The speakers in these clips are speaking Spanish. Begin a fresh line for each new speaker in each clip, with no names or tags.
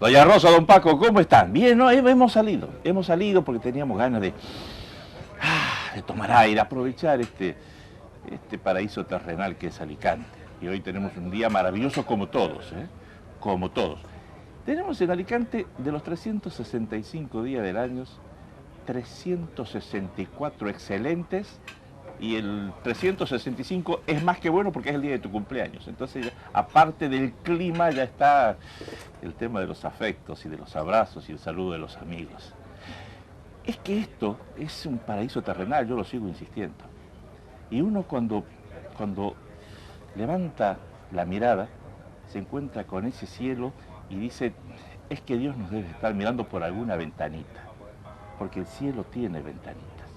Doña Rosa, don Paco, ¿cómo están? Bien, ¿no? Hemos salido porque teníamos ganas de tomar aire, aprovechar este paraíso terrenal que es Alicante. Y hoy tenemos un día maravilloso como todos, ¿eh? Como todos. Tenemos en Alicante, de los 365 días del año, 364 excelentes, y el 365 es más que bueno porque es el día de tu cumpleaños. Entonces, aparte del clima, ya está el tema de los afectos y de los abrazos y el saludo de los amigos. Es que esto es un paraíso terrenal, yo lo sigo insistiendo. Y uno cuando levanta la mirada, se encuentra con ese cielo y dice, es que Dios nos debe estar mirando por alguna ventanita, porque el cielo tiene ventanitas.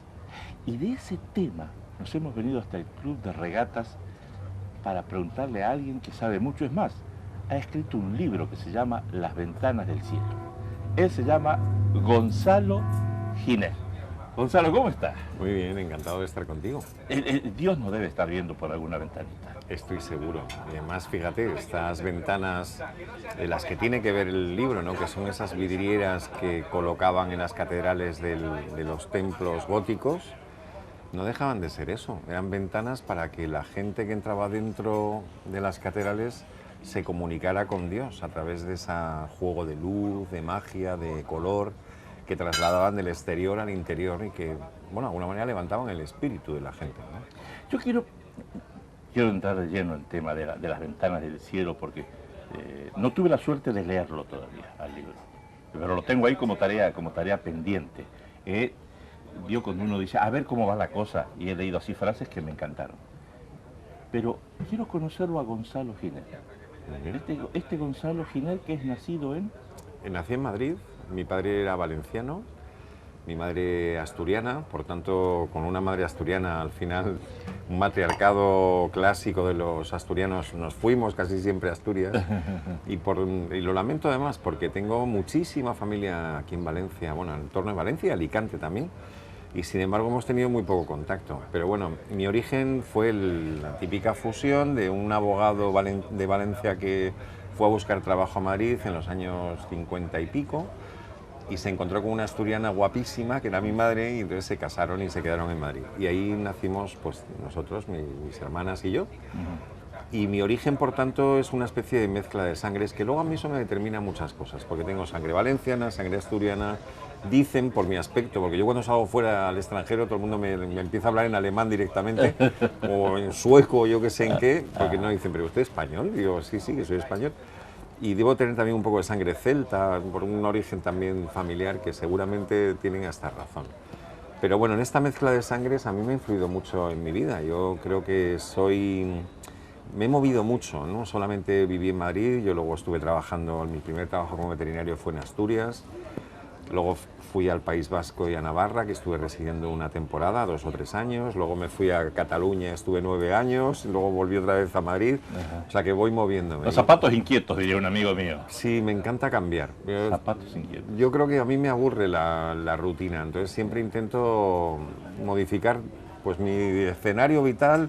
Y de ese tema nos hemos venido hasta el Club de Regatas para preguntarle a alguien que sabe mucho. Es más, ha escrito un libro que se llama Las Ventanas del Cielo. Él se llama Gonzalo Giner. Gonzalo, ¿cómo estás?
Muy bien, encantado de estar contigo.
Dios nos debe estar viendo por alguna ventanita.
Estoy seguro. Y además, fíjate, estas ventanas de las que tiene que ver el libro, ¿no? Que son esas vidrieras que colocaban en las catedrales de los templos góticos, no dejaban de ser eso. Eran ventanas para que la gente que entraba dentro de las catedrales se comunicara con Dios a través de ese juego de luz, de magia, de color, que trasladaban del exterior al interior y que, bueno, de alguna manera levantaban el espíritu de la gente, ¿no?
Yo quiero entrar de lleno en el tema de las ventanas del cielo, porque no tuve la suerte de leerlo todavía al libro, pero lo tengo ahí como tarea pendiente. Yo cuando uno dice, a ver cómo va la cosa, y he leído así frases que me encantaron. Pero quiero conocerlo a Gonzalo Giner. Este Gonzalo Giner, que es nacido en...
Nací en Madrid. Mi padre era valenciano, mi madre asturiana, por tanto, con una madre asturiana, al final, un matriarcado clásico de los asturianos, nos fuimos casi siempre a Asturias, y lo lamento además, porque tengo muchísima familia aquí en Valencia, bueno, en torno de Valencia y Alicante también, y sin embargo hemos tenido muy poco contacto. Pero bueno, mi origen fue la típica fusión de un abogado de Valencia que fue a buscar trabajo a Madrid en los años 50 y pico, y se encontró con una asturiana guapísima, que era mi madre, y entonces se casaron y se quedaron en Madrid. Y ahí nacimos, pues, nosotros, mis hermanas y yo. Y mi origen, por tanto, es una especie de mezcla de sangres, que luego a mí eso me determina muchas cosas, porque tengo sangre valenciana, sangre asturiana, dicen por mi aspecto, porque yo cuando salgo fuera al extranjero, todo el mundo me empieza a hablar en alemán directamente, o en sueco, o yo qué sé en qué, porque no dicen, ¿pero usted es español? Y digo, sí, que soy español. Y debo tener también un poco de sangre celta, por un origen también familiar que seguramente tienen hasta razón. Pero bueno, en esta mezcla de sangres a mí me ha influido mucho en mi vida. Yo creo que me he movido mucho, no solamente viví en Madrid, yo luego estuve trabajando, mi primer trabajo como veterinario fue en Asturias, luego fui al País Vasco y a Navarra, que estuve residiendo una temporada, 2 o 3 años, luego me fui a Cataluña, estuve 9 años, luego volví otra vez a Madrid. Ajá. O sea que voy moviéndome.
Los zapatos inquietos, diría un amigo mío.
Sí, me encanta cambiar.
Zapatos inquietos.
Yo creo que a mí me aburre la rutina, entonces siempre intento modificar, pues, mi escenario vital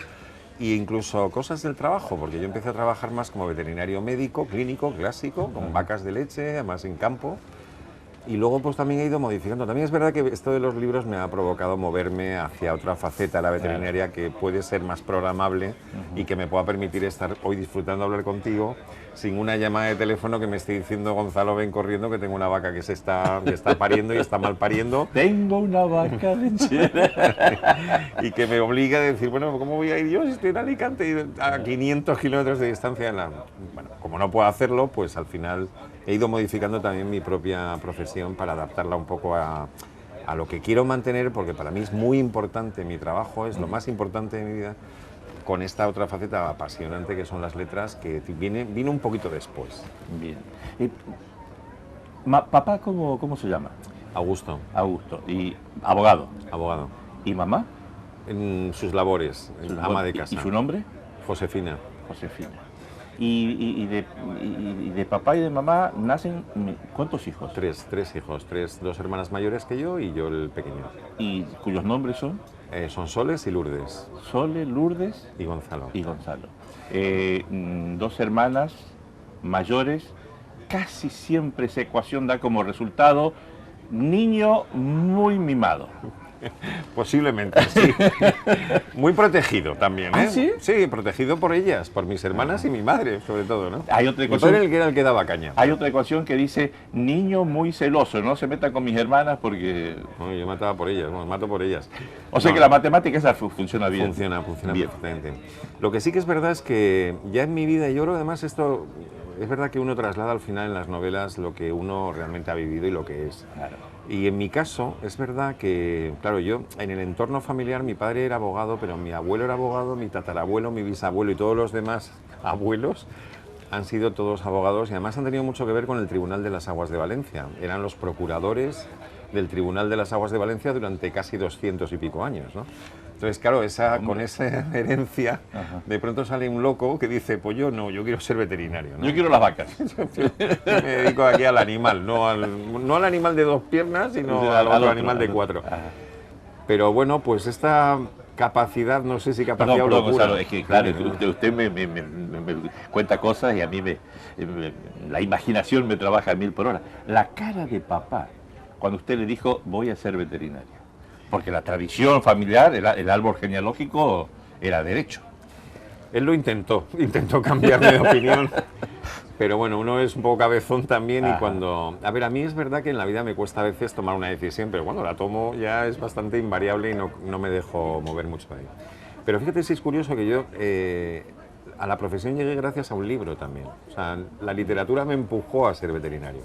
e incluso cosas del trabajo, porque yo empecé a trabajar más como veterinario médico, clínico, clásico, con vacas de leche, además en campo. Y luego pues también he ido modificando. También es verdad que esto de los libros me ha provocado moverme hacia otra faceta de la veterinaria que puede ser más programable y que me pueda permitir estar hoy disfrutando de hablar contigo sin una llamada de teléfono que me esté diciendo, Gonzalo, ven corriendo que tengo una vaca que está pariendo y está mal pariendo.
Tengo una vaca lechera.
Y que me obliga a decir, bueno, ¿cómo voy a ir yo si estoy en Alicante a 500 kilómetros de distancia? Bueno, como no puedo hacerlo, pues al final he ido modificando también mi propia profesión para adaptarla un poco a lo que quiero mantener, porque para mí es muy importante, mi trabajo es lo más importante de mi vida, con esta otra faceta apasionante que son las letras, que vino un poquito después.
Bien. ¿Papá cómo se llama?
Augusto.
Augusto. ¿Y abogado?
Abogado.
¿Y mamá?
En sus labores, ama de casa.
¿Y su nombre?
Josefina.
Josefina. ¿Y de papá y de mamá nacen cuántos hijos?
Tres hijos, 2 hermanas mayores que yo y yo el pequeño.
¿Y cuyos nombres son?
Son Soles y Lourdes.
Sole, Lourdes
y Gonzalo.
2 hermanas mayores casi siempre esa ecuación da como resultado niño muy mimado.
Posiblemente, sí. Muy protegido también, ¿eh?
¿Ah, sí?
Sí, protegido por ellas, por mis hermanas y mi madre, sobre todo, ¿no?
Hay otra
Mi
ecuación,
padre era el que daba caña.
hay otra ecuación que dice niño muy celoso, no se meta con mis hermanas porque...
No, yo mataba por ellas, bueno, mato por ellas.
O sea
No,
que la matemática esa funciona bien.
funciona
Bien.
perfectamente. Lo que sí que es verdad es que ya en mi vida, yo creo que además esto, es verdad que uno traslada al final en las novelas lo que uno realmente ha vivido y lo que es.
Claro.
Y en mi caso, es verdad que, claro, yo en el entorno familiar, mi padre era abogado, pero mi abuelo era abogado, mi tatarabuelo, mi bisabuelo y todos los demás abuelos han sido todos abogados y además han tenido mucho que ver con el Tribunal de las Aguas de Valencia. Eran los procuradores del Tribunal de las Aguas de Valencia durante casi 200 y pico años, ¿no? Entonces, claro, con esa herencia,
Ajá.
de pronto sale un loco que dice, pues yo no, yo quiero ser veterinario, ¿no?
Yo quiero las vacas.
Me dedico aquí al animal, no al animal de 2 piernas, sino al otro animal de 4.
Ajá.
Pero bueno, pues esta capacidad, no sé si capacidad
Perdón,
o locura.
Gonzalo, es que claro, usted me cuenta cosas y a mí la imaginación me trabaja a 1000 por hora. La cara de papá, cuando usted le dijo, voy a ser veterinario. Porque la tradición familiar, el árbol genealógico, era derecho.
Él lo intentó cambiarme de opinión. Pero bueno, uno es un poco cabezón también y
Ajá.
cuando... A ver, a mí es verdad que en la vida me cuesta a veces tomar una decisión, pero cuando la tomo ya es bastante invariable y no me dejo mover mucho de ahí. Pero fíjate si es curioso que yo a la profesión llegué gracias a un libro también. O sea, la literatura me empujó a ser veterinario.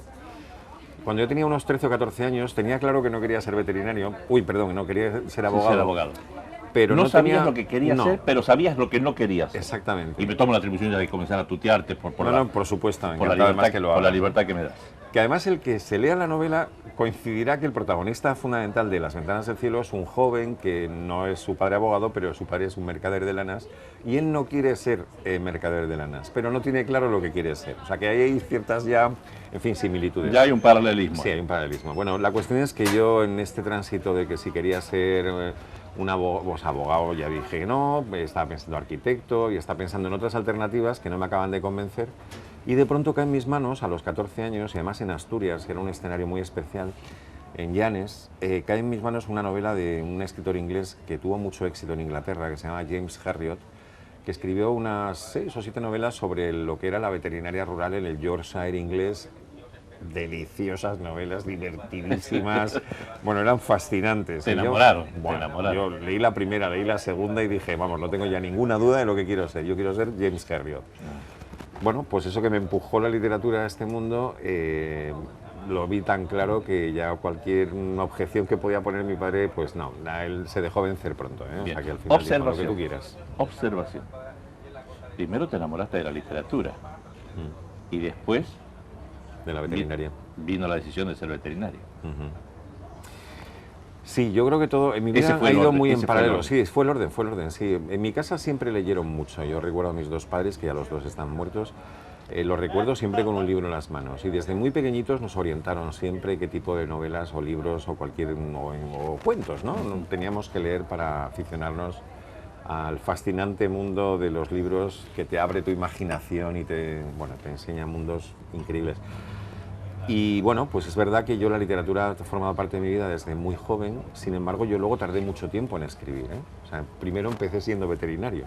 Cuando yo tenía unos 13 o 14 años tenía claro que no quería ser veterinario. Uy, perdón, que no quería ser abogado.
Ser abogado.
Pero
no sabías
tenía...
lo que querías
No,
ser, pero sabías lo que no querías ser.
exactamente.
Y me tomo la atribución de comenzar a tutearte por
Por supuesto,
por la
encantado además
libertad,
que lo
por la
hagas.
libertad que me das.
Que además el que se lea la novela coincidirá que el protagonista fundamental de Las ventanas del cielo es un joven que no es su padre abogado, pero su padre es un mercader de lanas y él no quiere ser mercader de lanas, pero no tiene claro lo que quiere ser. O sea que ahí hay ciertas ya, en fin, similitudes.
Ya hay un paralelismo.
Sí, hay un paralelismo. Bueno, la cuestión es que yo en este tránsito de que si quería ser un abogado ya dije que no, estaba pensando arquitecto y estaba pensando en otras alternativas que no me acaban de convencer. Y de pronto cae en mis manos, a los 14 años, y además en Asturias, que era un escenario muy especial, en Llanes, cae en mis manos una novela de un escritor inglés que tuvo mucho éxito en Inglaterra, que se llama James Herriot, que escribió unas 6 o 7 novelas sobre lo que era la veterinaria rural en el Yorkshire inglés. Deliciosas novelas, divertidísimas, bueno, eran fascinantes.
Te enamoraron,
Bueno,
te enamoraron.
yo leí la primera, leí la segunda y dije, vamos, no tengo ya ninguna duda de lo que quiero ser, yo quiero ser James Herriot. Bueno, pues eso que me empujó la literatura a este mundo, lo vi tan claro que ya cualquier objeción que podía poner mi padre, pues no, él se dejó vencer pronto, ¿eh? O sea que al final dijo lo que tú quieras.
Observación. Primero te enamoraste de la literatura y después
De la veterinaria.
vino la decisión de ser veterinario.
Sí, yo creo que todo en mi
Ese
vida
fue
ha
el
ido
orden,
muy
ese
en
fue el
paralelo.
orden.
Sí, fue el orden, sí. En mi casa siempre leyeron mucho. Yo recuerdo a mis dos padres, que ya los dos están muertos. Los recuerdo siempre con un libro en las manos. Y desde muy pequeñitos nos orientaron siempre qué tipo de novelas o libros o o cuentos, ¿no? Teníamos que leer para aficionarnos al fascinante mundo de los libros que te abre tu imaginación y te enseña mundos increíbles. Y bueno, pues es verdad que yo la literatura ha formado parte de mi vida desde muy joven, sin embargo yo luego tardé mucho tiempo en escribir, ¿eh? O sea, primero empecé siendo veterinario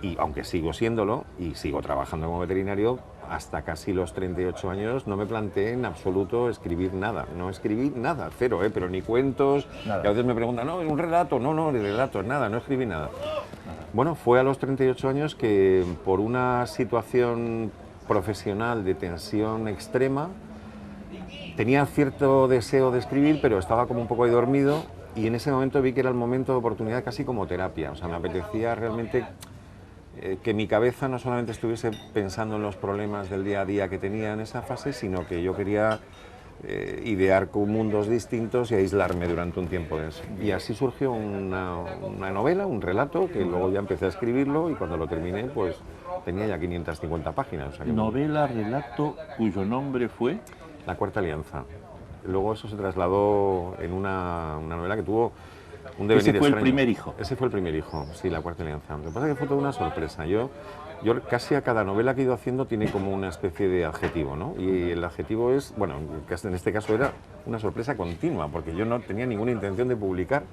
y aunque sigo siéndolo y sigo trabajando como veterinario, hasta casi los 38 años no me planteé en absoluto escribir nada, no escribí nada, cero, pero ni cuentos,
Nada.
y a veces me preguntan, no, un relato, no, ni relatos, nada, no escribí nada. Bueno, fue a los 38 años que por una situación profesional de tensión extrema, tenía cierto deseo de escribir, pero estaba como un poco ahí dormido y en ese momento vi que era el momento de oportunidad casi como terapia. O sea, me apetecía realmente que mi cabeza no solamente estuviese pensando en los problemas del día a día que tenía en esa fase, sino que yo quería idear con mundos distintos y aislarme durante un tiempo de eso. Y así surgió una novela, un relato, que luego ya empecé a escribirlo y cuando lo terminé, pues tenía ya 550 páginas. O sea que
Novela, relato, cuyo nombre fue...
La Cuarta Alianza. Luego eso se trasladó en una novela que tuvo Un devenir
Ese fue el
extraño.
primer hijo.
Ese fue el primer hijo, sí, La Cuarta Alianza. Lo que pasa es que fue toda una sorpresa. Yo casi a cada novela que he ido haciendo tiene como una especie de adjetivo, ¿no? Y el adjetivo es, bueno, en este caso era una sorpresa continua, porque yo no tenía ninguna intención de publicar.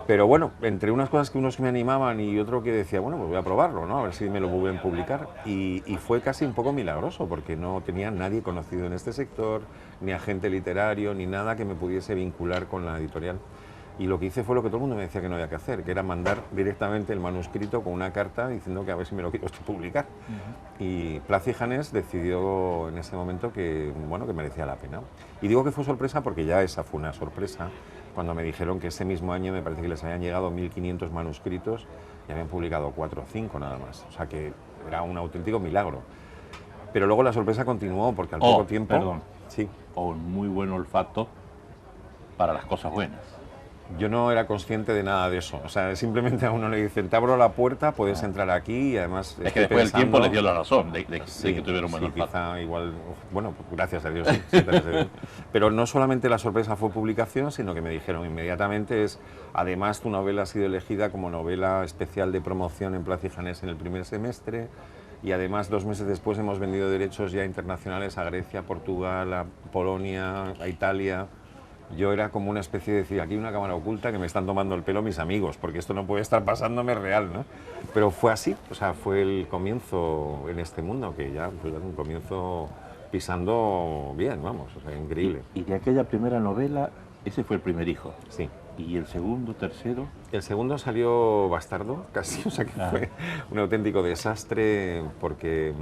Pero bueno, entre unas cosas que unos me animaban y otro que decía, bueno, pues voy a probarlo, ¿no? A ver si me lo pueden publicar. Y fue casi un poco milagroso, porque no tenía nadie conocido en este sector, ni agente literario, ni nada que me pudiese vincular con la editorial. Y lo que hice fue lo que todo el mundo me decía que no había que hacer, que era mandar directamente el manuscrito con una carta diciendo que a ver si me lo quiero publicar. Y Pla y Janés decidió en ese momento que, bueno, que merecía la pena. Y digo que fue sorpresa porque ya esa fue una sorpresa, cuando me dijeron que ese mismo año me parece que les habían llegado 1.500 manuscritos y habían publicado 4 o 5 nada más. O sea que era un auténtico milagro. Pero luego la sorpresa continuó porque al poco tiempo...
Perdón.
Sí.
Un muy buen olfato para las cosas buenas.
Yo no era consciente de nada de eso. O sea, simplemente a uno le dicen, te abro la puerta, puedes entrar aquí y además...
Es que después el tiempo les dio la razón de que tuvieron buen olfato.
Quizá igual, bueno, pues gracias a Dios, sí, gracias a Dios. Pero no solamente la sorpresa fue publicación, sino que me dijeron inmediatamente además tu novela ha sido elegida como novela especial de promoción en Pla y Janés en el primer semestre, y además 2 meses después hemos vendido derechos ya internacionales a Grecia, Portugal, a Polonia, a Italia. Yo era como una especie de decir, aquí hay una cámara oculta que me están tomando el pelo mis amigos, porque esto no puede estar pasándome real, ¿no? Pero fue así, o sea, fue el comienzo en este mundo, que ya fue un comienzo pisando bien, vamos, o sea, increíble.
Y de aquella primera novela, ese fue el primer hijo.
Sí.
¿Y el segundo, tercero?
El segundo salió bastardo, casi, o sea que fue un auténtico desastre, porque...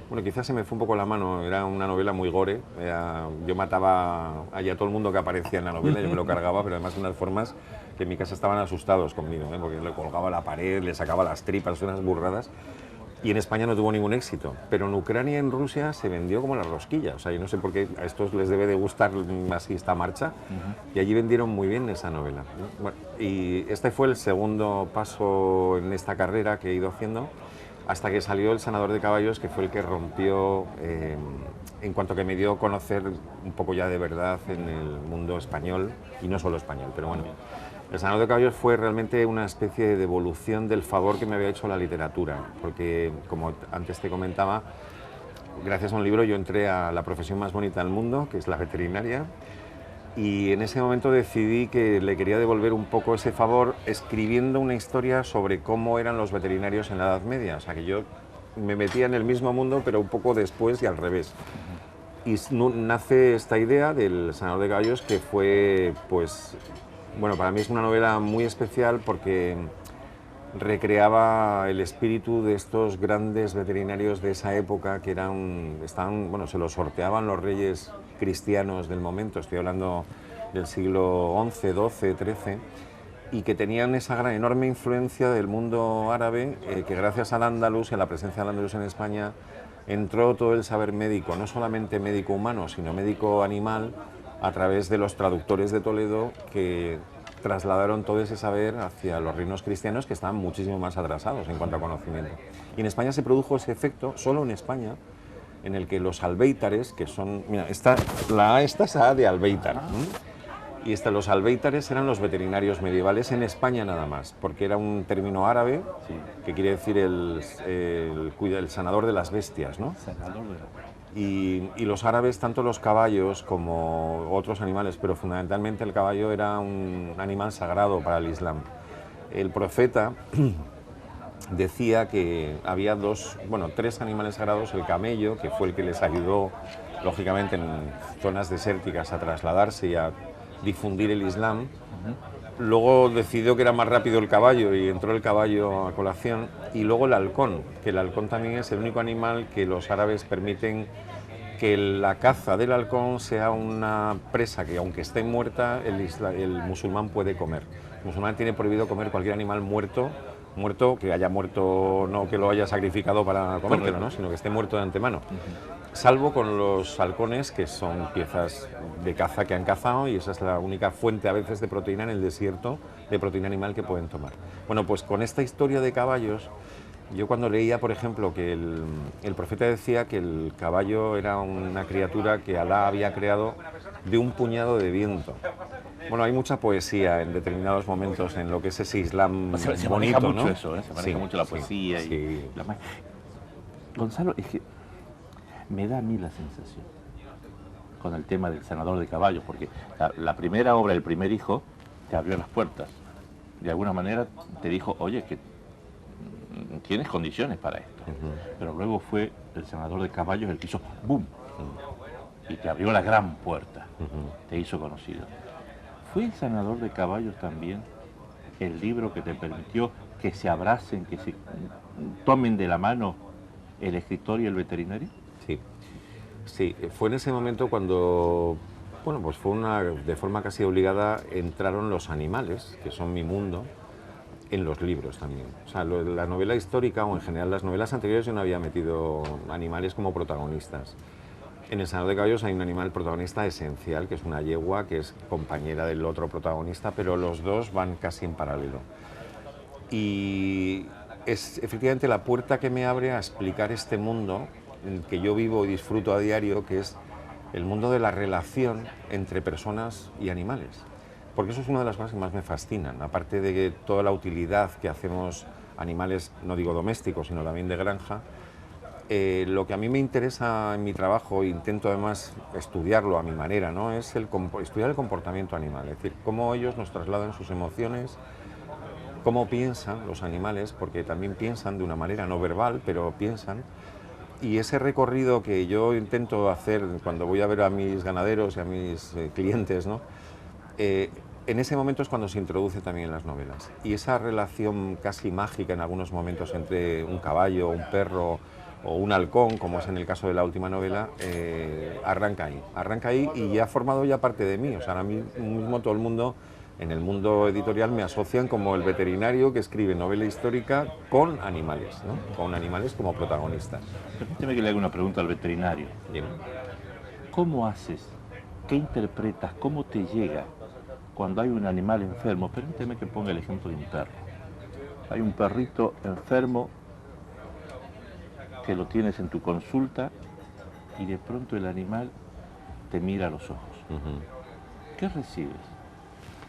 Bueno, quizás se me fue un poco la mano, era una novela muy gore, yo mataba a todo el mundo que aparecía en la novela, yo me lo cargaba, pero además de unas formas que en mi casa estaban asustados conmigo, porque le colgaba a la pared, le sacaba las tripas, unas burradas, y en España no tuvo ningún éxito, pero en Ucrania y en Rusia se vendió como la rosquilla, o sea, yo no sé por qué a estos les debe de gustar así esta marcha, y allí vendieron muy bien esa novela. Bueno, y este fue el segundo paso en esta carrera que he ido haciendo, hasta que salió El Sanador de Caballos, que fue el que rompió, en cuanto que me dio a conocer un poco ya de verdad en el mundo español, y no solo español, pero bueno. El Sanador de Caballos fue realmente una especie de devolución del favor que me había hecho la literatura, porque, como antes te comentaba, gracias a un libro yo entré a la profesión más bonita del mundo, que es la veterinaria, y en ese momento decidí que le quería devolver un poco ese favor escribiendo una historia sobre cómo eran los veterinarios en la Edad Media. O sea, que yo me metía en el mismo mundo, pero un poco después y al revés. Y nace esta idea del Sanador de Caballos, que fue, pues, bueno, para mí es una novela muy especial porque recreaba el espíritu de estos grandes veterinarios de esa época que bueno, se los sorteaban los reyes cristianos del momento, estoy hablando del siglo XI, XII, XIII, y que tenían esa gran, enorme influencia del mundo árabe, que gracias al Andalus y a la presencia del Andalus en España entró todo el saber médico, no solamente médico humano, sino médico animal, a través de los traductores de Toledo, que trasladaron todo ese saber hacia los reinos cristianos, que estaban muchísimo más atrasados en cuanto a conocimiento. Y en España se produjo ese efecto, solo en España, en el que los albéitares, que son... Mira, la A esta es A de albéitar. Y los albéitares eran los veterinarios medievales en España nada más, porque era un término árabe, que quiere decir el sanador de las bestias, ¿no?
Sanador de las bestias.
Y los árabes, tanto los caballos como otros animales, pero fundamentalmente el caballo era un animal sagrado para el Islam. El profeta decía que había 3 animales sagrados, el camello, que fue el que les ayudó, lógicamente, en zonas desérticas a trasladarse y a difundir el Islam. Luego decidió que era más rápido el caballo y entró el caballo a colación, y luego el halcón, que el halcón también es el único animal que los árabes permiten que la caza del halcón sea una presa que, aunque esté muerta, el musulmán puede comer. El musulmán tiene prohibido comer cualquier animal muerto, que haya muerto, no que lo haya sacrificado para comértelo, ¿no? Sino que esté muerto de antemano. Salvo con los halcones, que son piezas de caza que han cazado, y esa es la única fuente a veces de proteína en el desierto, de proteína animal que pueden tomar. Bueno, pues con esta historia de caballos, yo cuando leía, por ejemplo, que el profeta decía que el caballo era una criatura que Alá había creado de un puñado de viento. Bueno, hay mucha poesía en determinados momentos en lo que es ese Islam
Se
bonito,
maneja mucho
¿no?
eso, ¿eh? Se maneja
Sí,
mucho la
sí,
poesía y
sí.
la ma- Gonzalo, es que me da a mí la sensación con el tema del sanador de caballos, porque la primera obra, el primer hijo, te abrió las puertas. De alguna manera te dijo, oye, que tienes condiciones para esto. Pero luego fue el sanador de caballos el que hizo ¡boom! Y te abrió la gran puerta, te hizo conocido. ¿Fue el sanador de caballos también el libro que te permitió que se abracen, que se tomen de la mano el escritor y el veterinario?
Sí, sí, fue en ese momento cuando, bueno, pues fue de forma casi obligada, entraron los animales, que son mi mundo, en los libros también. O sea, la novela histórica, o en general las novelas anteriores, yo no había metido animales como protagonistas. En El Sanador de Caballos hay un animal protagonista esencial, que es una yegua, que es compañera del otro protagonista, pero los dos van casi en paralelo. Y es efectivamente la puerta que me abre a explicar este mundo en el que yo vivo y disfruto a diario, que es el mundo de la relación entre personas y animales. Porque eso es una de las cosas que más me fascinan, aparte de que toda la utilidad que hacemos animales, no digo domésticos, sino también de granja. Lo que a mí me interesa en mi trabajo, e intento además estudiarlo a mi manera, ¿no? Es estudiar el comportamiento animal, es decir, cómo ellos nos trasladan sus emociones, cómo piensan los animales, porque también piensan de una manera no verbal, pero piensan. Y ese recorrido que yo intento hacer cuando voy a ver a mis ganaderos y a mis clientes, ¿no? En ese momento es cuando se introduce también en las novelas. Y esa relación casi mágica en algunos momentos entre un caballo, un perro o un halcón, como es en el caso de la última novela, arranca ahí y ya ha formado ya parte de mí. O sea, ahora mismo todo el mundo en el mundo editorial me asocian como el veterinario que escribe novela histórica con animales, ¿no? Con animales como protagonistas.
Permíteme que le haga una pregunta al veterinario.
Bien.
¿Cómo haces? ¿Qué interpretas? ¿Cómo te llega cuando hay un animal enfermo? Permíteme que ponga el ejemplo de un perro. Hay un perrito enfermo que lo tienes en tu consulta y de pronto el animal te mira a los ojos. ¿Qué recibes?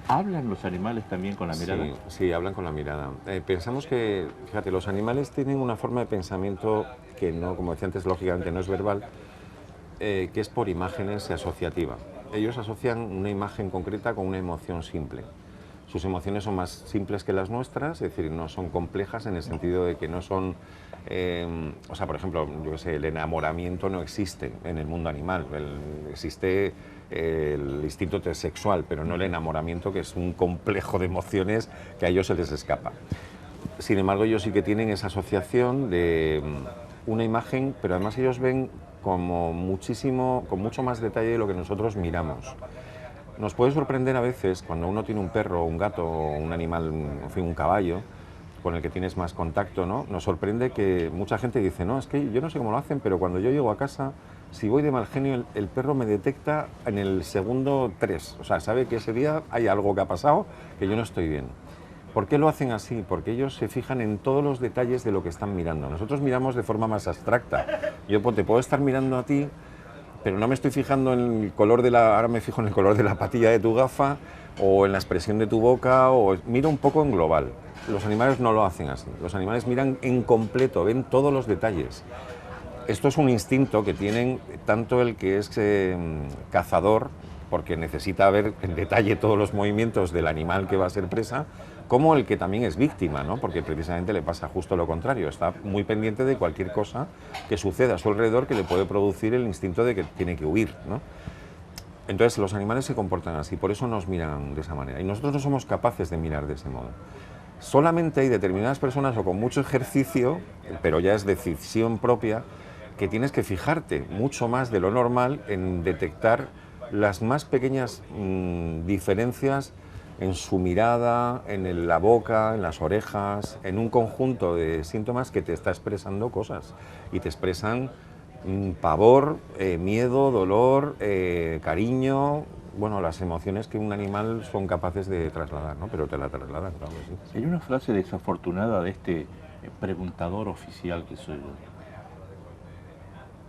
¿Hablan los animales también con la mirada?
Sí, sí, hablan con la mirada. Pensamos que, fíjate, los animales tienen una forma de pensamiento que no, como decía antes, lógicamente no es verbal, que es por imágenes asociativa. Ellos asocian una imagen concreta con una emoción simple. Sus emociones son más simples que las nuestras, es decir, no son complejas en el sentido de que no son... o sea, por ejemplo, yo qué sé, el enamoramiento no existe en el mundo animal. Existe el instinto sexual, pero no el enamoramiento, que es un complejo de emociones que a ellos se les escapa. Sin embargo, ellos sí que tienen esa asociación de una imagen, pero además ellos ven como muchísimo, con mucho más detalle de lo que nosotros miramos. Nos puede sorprender a veces cuando uno tiene un perro, un gato, un animal, en fin, un caballo, con el que tienes más contacto, ¿no? Nos sorprende que mucha gente dice, no, es que yo no sé cómo lo hacen, pero cuando yo llego a casa, si voy de mal genio, el perro me detecta en el segundo 3. O sea, sabe que ese día hay algo que ha pasado, que yo no estoy bien. ¿Por qué lo hacen así? Porque ellos se fijan en todos los detalles de lo que están mirando. Nosotros miramos de forma más abstracta. Yo te puedo estar mirando a ti, pero no me estoy fijando en el color ahora me fijo en el color de la patilla de tu gafa o en la expresión de tu boca, o miro un poco en global. Los animales no lo hacen así. Los animales miran en completo, ven todos los detalles. Esto es un instinto que tienen tanto el que es cazador, porque necesita ver en detalle todos los movimientos del animal que va a ser presa, como el que también es víctima, ¿no? Porque precisamente le pasa justo lo contrario, está muy pendiente de cualquier cosa que suceda a su alrededor que le puede producir el instinto de que tiene que huir, ¿no? Entonces los animales se comportan así, por eso nos miran de esa manera, y nosotros no somos capaces de mirar de ese modo. Solamente hay determinadas personas o con mucho ejercicio, pero ya es decisión propia, que tienes que fijarte mucho más de lo normal en detectar las más pequeñas diferencias en su mirada, en la boca, en las orejas, en un conjunto de síntomas que te está expresando cosas y te expresan pavor, miedo, dolor, cariño, bueno, las emociones que un animal son capaces de trasladar, ¿no? Pero te la trasladan, claro que sí.
Hay una frase desafortunada de este preguntador oficial que soy yo.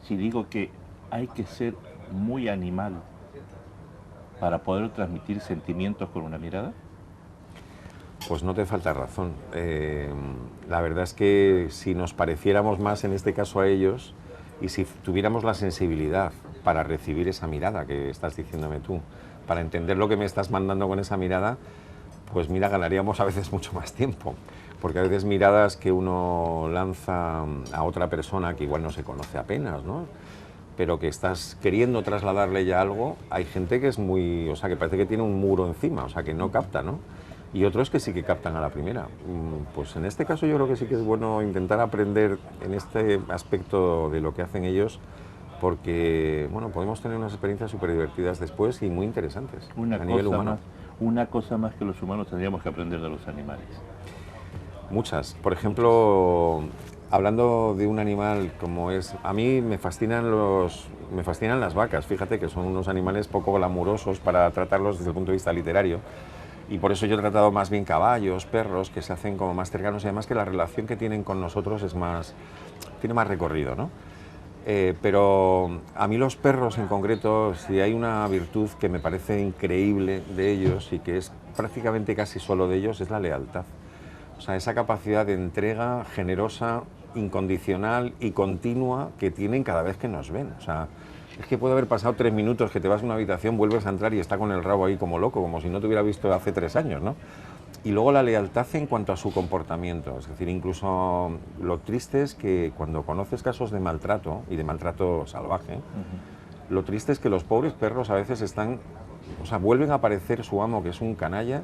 Si digo que hay que ser muy animal para poder transmitir sentimientos con una mirada?
Pues no te falta razón. La verdad es que si nos pareciéramos más en este caso a ellos y si tuviéramos la sensibilidad para recibir esa mirada que estás diciéndome tú, para entender lo que me estás mandando con esa mirada, pues mira, ganaríamos a veces mucho más tiempo. Porque a veces miradas que uno lanza a otra persona que igual no se conoce apenas, ¿no? Pero que estás queriendo trasladarle ya algo, hay gente que es muy, o sea, que parece que tiene un muro encima, o sea, que no capta, ¿no? Y otros que sí que captan a la primera. Pues en este caso yo creo que sí que es bueno intentar aprender en este aspecto de lo que hacen ellos, porque, bueno, podemos tener unas experiencias súper divertidas después y muy interesantes a nivel humano.
Una cosa más que los humanos tendríamos que aprender de los animales.
Muchas. Por ejemplo, hablando de un animal como es... A mí me fascinan las vacas, fíjate que son unos animales poco glamurosos para tratarlos desde el punto de vista literario. Y por eso yo he tratado más bien caballos, perros, que se hacen como más cercanos y además que la relación que tienen con nosotros es más... tiene más recorrido, ¿no? Pero a mí los perros en concreto, si hay una virtud que me parece increíble de ellos y que es prácticamente casi solo de ellos, es la lealtad. O sea, esa capacidad de entrega generosa, incondicional y continua que tienen cada vez que nos ven. O sea, es que puede haber pasado 3 minutos que te vas a una habitación, vuelves a entrar y está con el rabo ahí como loco, como si no te hubiera visto hace 3 años, ¿no? Y luego la lealtad en cuanto a su comportamiento, es decir, incluso lo triste es que cuando conoces casos de maltrato, y de maltrato salvaje, lo triste es que los pobres perros a veces están, o sea, vuelven a aparecer su amo, que es un canalla,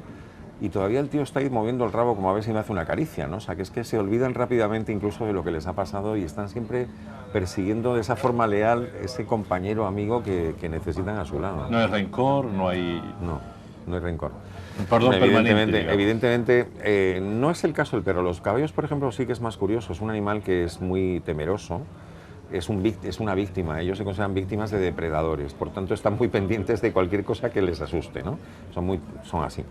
y todavía el tío está ahí moviendo el rabo como a ver si me hace una caricia, ¿no? O sea, que es que se olvidan rápidamente incluso de lo que les ha pasado y están siempre persiguiendo de esa forma leal ese compañero, amigo que necesitan a su lado.
No hay rencor, no hay...
No hay rencor.
Perdón permanente,
evidentemente no es el caso del perro. Los caballos, por ejemplo, sí que es más curioso. Es un animal que es muy temeroso, es una víctima. Ellos se consideran víctimas de depredadores, por tanto están muy pendientes de cualquier cosa que les asuste, ¿no? Son así.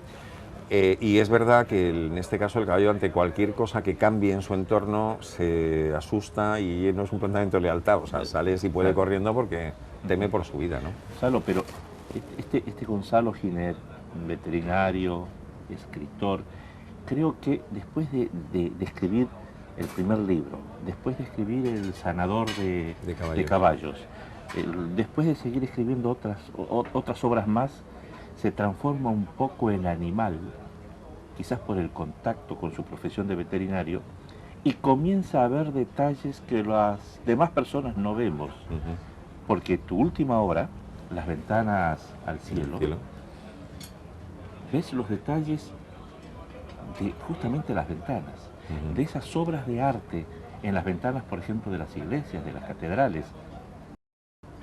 Y es verdad que en este caso el caballo ante cualquier cosa que cambie en su entorno se asusta y no es un planteamiento de lealtad, o sea, sale si puede corriendo porque teme por su vida, ¿no?
Gonzalo, pero este Gonzalo Giner, veterinario, escritor, creo que después de escribir el primer libro, después de escribir El sanador de caballos, después de seguir escribiendo otras obras más, se transforma un poco en animal, quizás por el contacto con su profesión de veterinario, y comienza a ver detalles que las demás personas no vemos. Porque tu última obra, Las ventanas al cielo, ves los detalles de justamente las ventanas, de esas obras de arte en las ventanas, por ejemplo, de las iglesias, de las catedrales.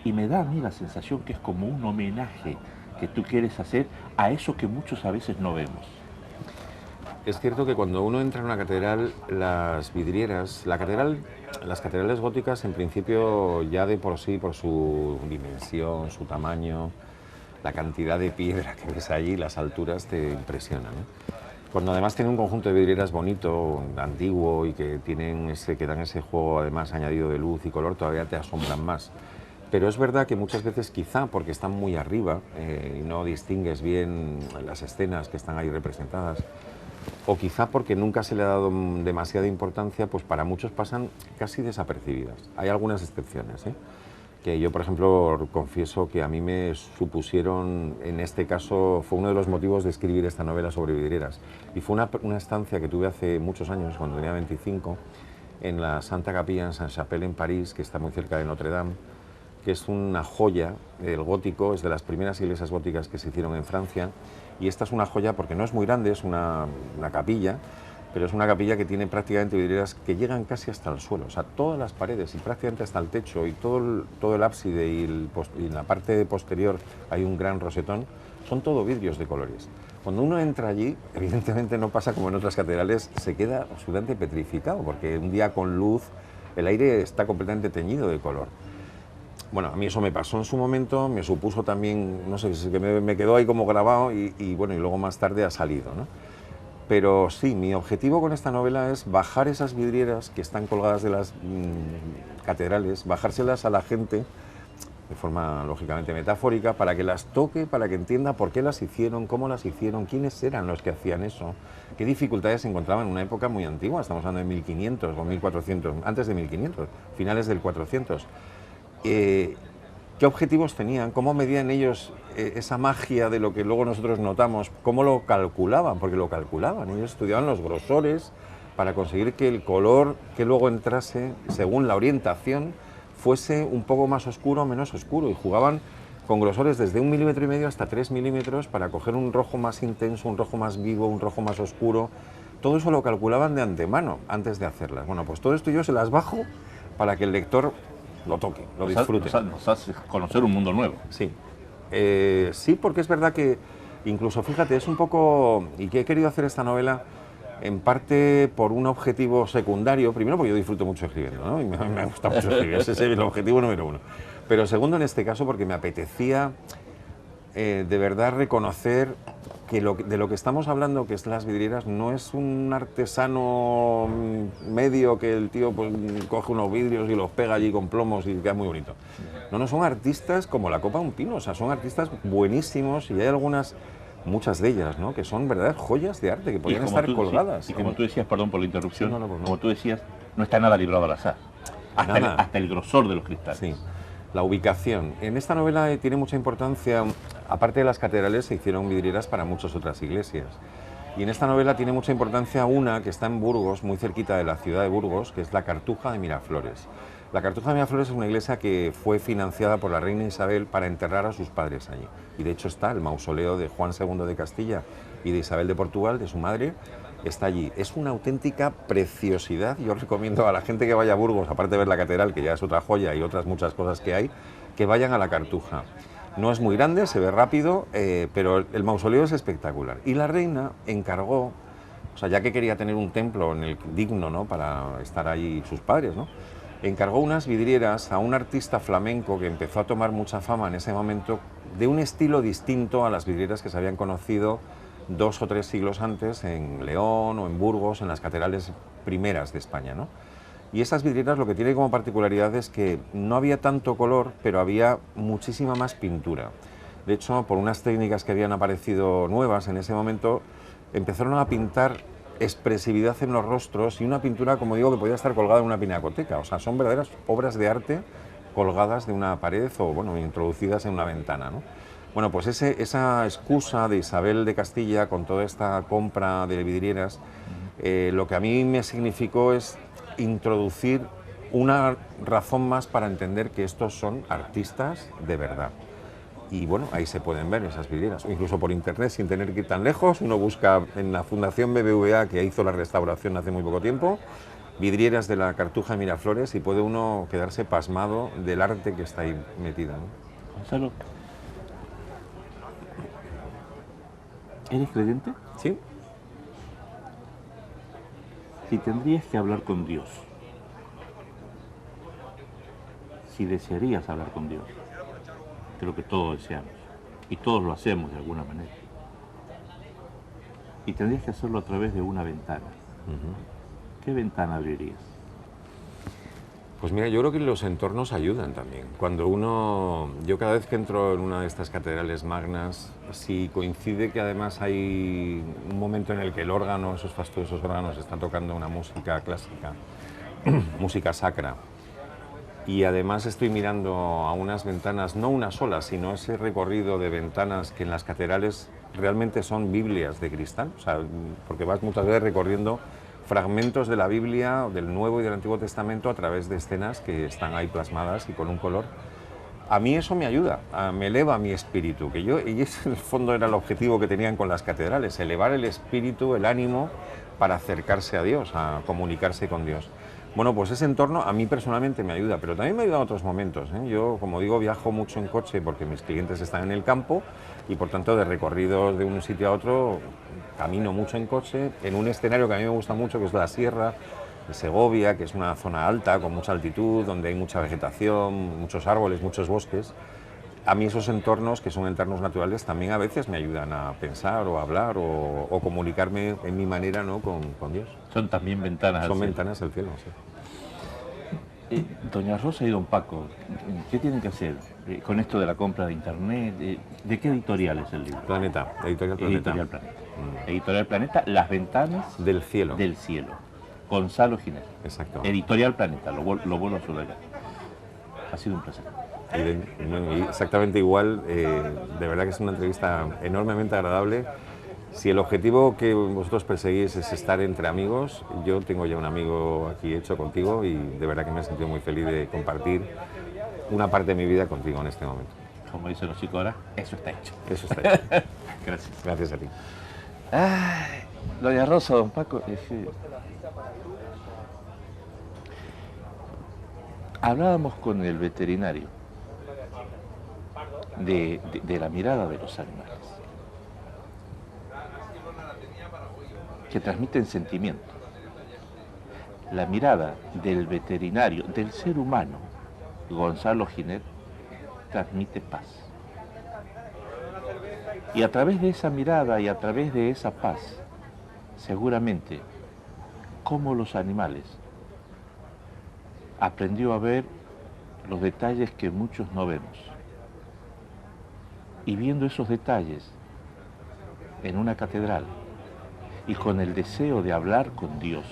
Y me da a mí la sensación que es como un homenaje que tú quieres hacer a eso que muchos a veces no vemos.
Es cierto que cuando uno entra en una catedral, las vidrieras, las catedrales góticas en principio ya de por sí, por su dimensión, su tamaño, la cantidad de piedra que ves allí, las alturas te impresionan, ¿no? Cuando además tiene un conjunto de vidrieras bonito, antiguo y que dan ese juego además añadido de luz y color, todavía te asombran más. Pero es verdad que muchas veces quizá porque están muy arriba y no distingues bien las escenas que están ahí representadas, o quizá porque nunca se le ha dado demasiada importancia, pues para muchos pasan casi desapercibidas. Hay algunas excepciones, que yo, por ejemplo, confieso que a mí me supusieron, en este caso, fue uno de los motivos de escribir esta novela sobre vidrieras. Y fue una estancia que tuve hace muchos años, cuando tenía 25, en la Santa Capilla en Saint-Chapelle, en París, que está muy cerca de Notre Dame, que es una joya del gótico, es de las primeras iglesias góticas que se hicieron en Francia, y esta es una joya porque no es muy grande, es una capilla, pero es una capilla que tiene prácticamente vidrieras que llegan casi hasta el suelo, o sea, todas las paredes y prácticamente hasta el techo y todo el ábside y en la parte posterior hay un gran rosetón, son todo vidrios de colores. Cuando uno entra allí, evidentemente no pasa como en otras catedrales, se queda absolutamente petrificado, porque un día con luz el aire está completamente teñido de color. Bueno, a mí eso me pasó en su momento, me supuso también, no sé, que me quedó ahí como grabado y bueno, y luego más tarde ha salido, ¿no? Pero sí, mi objetivo con esta novela es bajar esas vidrieras que están colgadas de las catedrales, bajárselas a la gente de forma lógicamente metafórica, para que las toque, para que entienda por qué las hicieron, cómo las hicieron, quiénes eran los que hacían eso, qué dificultades se encontraban en una época muy antigua, estamos hablando de 1500 o 1400, antes de 1500, finales del 400. ¿Qué objetivos tenían? ¿Cómo medían ellos esa magia de lo que luego nosotros notamos? ¿Cómo lo calculaban? Porque lo calculaban, ellos estudiaban los grosores para conseguir que el color que luego entrase, según la orientación, fuese un poco más oscuro o menos oscuro, y jugaban con grosores desde 1,5 milímetros hasta 3 milímetros para coger un rojo más intenso, un rojo más vivo, un rojo más oscuro. Todo eso lo calculaban de antemano, antes de hacerlas. Bueno, pues todo esto yo se las bajo para que el lector lo toque, lo disfrute.
Nos hace conocer un mundo nuevo.
Sí. Sí, porque es verdad que incluso, fíjate, es un poco... Y que he querido hacer esta novela en parte por un objetivo secundario. Primero, porque yo disfruto mucho escribiendo, ¿no? Y me gusta mucho escribir, ese es el objetivo número uno. Pero segundo, en este caso, porque me apetecía de verdad reconocer que de lo que estamos hablando, que es las vidrieras, no es un artesano medio que el tío pues coge unos vidrios y los pega allí con plomos y queda muy bonito. No, no, son artistas como la copa de un pino, o sea, son artistas buenísimos, y hay algunas, muchas de ellas, ¿no?, que son verdaderas joyas de arte, que podrían estar colgadas.
Sí, y como tú decías, perdón por la interrupción,
no, no.
Como tú decías, no está nada librado al azar, hasta el grosor de los cristales.
Sí. La ubicación. En esta novela tiene mucha importancia, aparte de las catedrales, se hicieron vidrieras para muchas otras iglesias. Y en esta novela tiene mucha importancia una que está en Burgos, muy cerquita de la ciudad de Burgos, que es la Cartuja de Miraflores. La Cartuja de Miraflores es una iglesia que fue financiada por la reina Isabel para enterrar a sus padres allí. Y de hecho está el mausoleo de Juan II de Castilla y de Isabel de Portugal, de su madre, está allí. Es una auténtica preciosidad. Yo recomiendo a la gente que vaya a Burgos, aparte de ver la catedral, que ya es otra joya, y otras muchas cosas que hay, que vayan a la Cartuja. No es muy grande, se ve rápido, pero el mausoleo es espectacular. Y la reina encargó, o sea, ya que quería tener un templo en el digno, ¿no?, para estar allí sus padres, ¿no?, encargó unas vidrieras a un artista flamenco que empezó a tomar mucha fama en ese momento, de un estilo distinto a las vidrieras que se habían conocido 2 o 3 siglos antes en León o en Burgos, en las catedrales primeras de España, ¿no? Y esas vidrieras lo que tiene como particularidad es que no había tanto color, pero había muchísima más pintura. De hecho, por unas técnicas que habían aparecido nuevas en ese momento, empezaron a pintar expresividad en los rostros, y una pintura, como digo, que podía estar colgada en una pinacoteca. O sea, son verdaderas obras de arte colgadas de una pared o, bueno, introducidas en una ventana, ¿no? Bueno, pues esa excusa de Isabel de Castilla con toda esta compra de vidrieras, lo que a mí me significó es introducir una razón más para entender que estos son artistas de verdad. Y bueno, ahí se pueden ver esas vidrieras, o incluso por internet, sin tener que ir tan lejos. Uno busca en la Fundación BBVA, que hizo la restauración hace muy poco tiempo, vidrieras de la Cartuja de Miraflores, y puede uno quedarse pasmado del arte que está ahí metida, ¿no?
Gonzalo, ¿eres creyente?
Sí.
Si tendrías que hablar con Dios, si desearías hablar con Dios, creo que todos deseamos, y todos lo hacemos de alguna manera, y tendrías que hacerlo a través de una ventana, ¿qué ventana abrirías?
Pues mira, yo creo que los entornos ayudan también. Yo cada vez que entro en una de estas catedrales magnas, si coincide que además hay un momento en el que el órgano, esos fastuosos órganos, están tocando una música clásica, música sacra, y además estoy mirando a unas ventanas, no una sola, sino ese recorrido de ventanas que en las catedrales realmente son Biblias de cristal, o sea, porque vas muchas veces recorriendo fragmentos de la Biblia, del Nuevo y del Antiguo Testamento, a través de escenas que están ahí plasmadas y con un color. A mí eso me ayuda, me eleva mi espíritu, y ese en el fondo era el objetivo que tenían con las catedrales, elevar el espíritu, el ánimo, para acercarse a Dios, a comunicarse con Dios. Bueno, pues ese entorno a mí personalmente me ayuda, pero también me ayuda en otros momentos, ¿eh? Yo, como digo, viajo mucho en coche porque mis clientes están en el campo, y por tanto de recorridos de un sitio a otro camino mucho en coche, en un escenario que a mí me gusta mucho, que es la Sierra de Segovia, que es una zona alta, con mucha altitud, donde hay mucha vegetación, muchos árboles, muchos bosques. A mí esos entornos, que son entornos naturales, también a veces me ayudan a pensar o a hablar o comunicarme en mi manera, ¿no?, con Dios.
Son también ventanas al cielo.
Son ventanas al cielo, sí.
Doña Rosa y don Paco, ¿qué tienen que hacer con esto de la compra de internet? ¿De qué editorial es el libro?
Planeta, Editorial Planeta.
Editorial Planeta. Editorial Planeta, Las Ventanas
Del Cielo.
del Cielo. Gonzalo Giner.
Exacto.
Editorial Planeta, lo vuelvo a subrayar. Ha sido un placer.
Y exactamente igual, de verdad que es una entrevista enormemente agradable. Si el objetivo que vosotros perseguís es estar entre amigos, yo tengo ya un amigo aquí hecho contigo y de verdad que me he sentido muy feliz de compartir una parte de mi vida contigo en este momento.
Como dicen los chicos ahora, eso está hecho.
Eso está hecho.
Gracias.
Gracias a ti.
Ay, doña Rosa, don Paco, hablábamos con el veterinario de la mirada de los animales, que transmiten sentimiento. La mirada del veterinario, del ser humano, Gonzalo Giner, transmite paz. Y a través de esa mirada y a través de esa paz, seguramente, como los animales, aprendió a ver los detalles que muchos no vemos. Y viendo esos detalles en una catedral y con el deseo de hablar con Dios,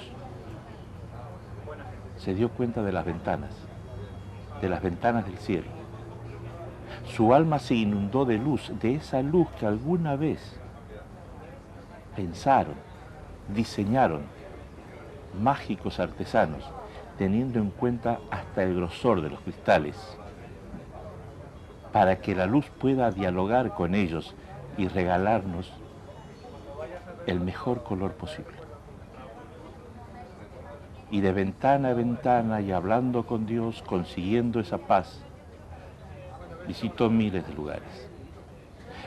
se dio cuenta de las ventanas del cielo. Su alma se inundó de luz, de esa luz que alguna vez pensaron, diseñaron mágicos artesanos, teniendo en cuenta hasta el grosor de los cristales, para que la luz pueda dialogar con ellos y regalarnos el mejor color posible. Y de ventana a ventana y hablando con Dios, consiguiendo esa paz, visitó miles de lugares.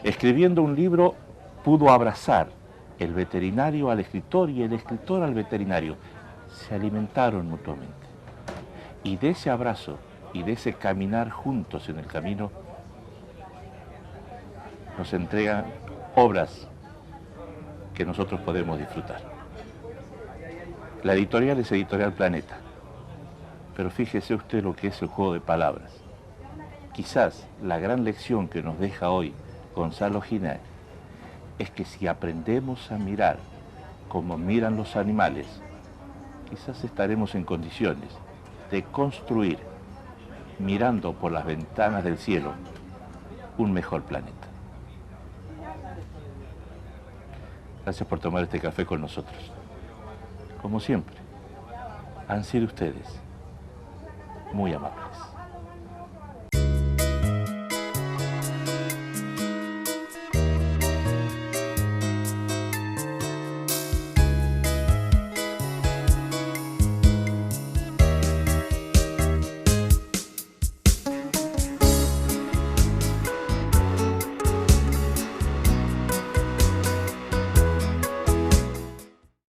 Escribiendo un libro, pudo abrazar el veterinario al escritor y el escritor al veterinario. Se alimentaron mutuamente. Y de ese abrazo y de ese caminar juntos en el camino, nos entregan obras que nosotros podemos disfrutar. La editorial es Editorial Planeta, pero fíjese usted lo que es el juego de palabras. Quizás la gran lección que nos deja hoy Gonzalo Giner es que si aprendemos a mirar como miran los animales, quizás estaremos en condiciones de construir, mirando por las ventanas del cielo, un mejor planeta. Gracias por tomar este café con nosotros. Como siempre, han sido ustedes muy amables.